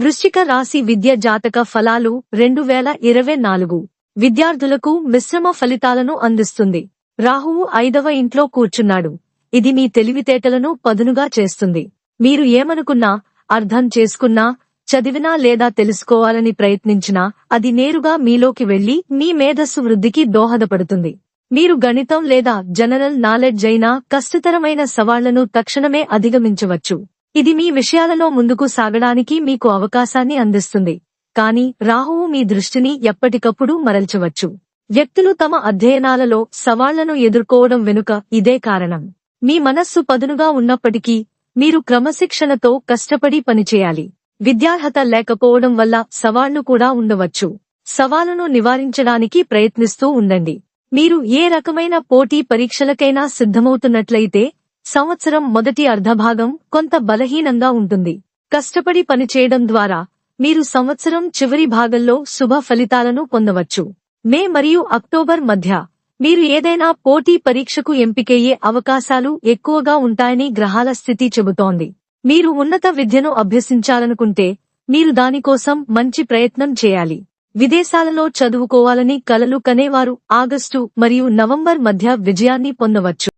వృశ్చిక రాశి విద్య జాతక ఫలాలు 2024 విద్యార్థులకు మిశ్రమ ఫలితాలను అందిస్తుంది. రాహువు 5వ ఇంట్లో కూర్చున్నాడు. ఇది మీ తెలివితేటలను పదునుగా చేస్తుంది. మీరు ఏమనుకున్నా, అర్థం చేసుకున్నా, చదివినా లేదా తెలుసుకోవాలని ప్రయత్నించినా అది నేరుగా మీలోకి వెళ్లి మీ మేధస్సు వృద్ధికి దోహదపడుతుంది. మీరు గణితం లేదా జనరల్ నాలెడ్జ్ అయినా కష్టతరమైన సవాళ్లను తక్షణమే అధిగమించవచ్చు. ఇది మీ విషయాలలో ముందుకు సాగడానికి మీకు అవకాశాన్ని అందిస్తుంది. కానీ రాహువు మీ దృష్టిని ఎప్పటికప్పుడు మరల్చవచ్చు. వ్యక్తులు తమ అధ్యయనాలలో సవాళ్లను ఎదుర్కోవడం వెనుక ఇదే కారణం. మీ మనస్సు పదునుగా ఉన్నప్పటికీ మీరు క్రమశిక్షణతో కష్టపడి పనిచేయాలి. విద్యార్హత లేకపోవడం వల్ల సవాళ్లు కూడా ఉండవచ్చు. సవాలును నివారించడానికి ప్రయత్నిస్తూ ఉండండి. మీరు ఏ రకమైన పోటీ పరీక్షలకైనా సిద్ధమవుతున్నట్లయితే సంవత్సరం మొదటి అర్ధభాగం కొంత బలహీనంగా ఉంటుంది. కష్టపడి పనిచేయడం ద్వారా మీరు సంవత్సరం చివరి భాగంలో శుభ ఫలితాలను పొందవచ్చు. మే మరియు అక్టోబర్ మధ్య మీరు ఏదైనా పోటీ పరీక్షకు ఎంపికయ్యే అవకాశాలు ఎక్కువగా ఉంటాయని గ్రహాల స్థితి చెబుతోంది. మీరు ఉన్నత విద్యను అభ్యసించాలనుకుంటే మీరు దానికోసం మంచి ప్రయత్నం చేయాలి. విదేశాలలో చదువుకోవాలని కలలు కనేవారు ఆగస్టు మరియు నవంబర్ మధ్య విజయాన్ని పొందవచ్చు.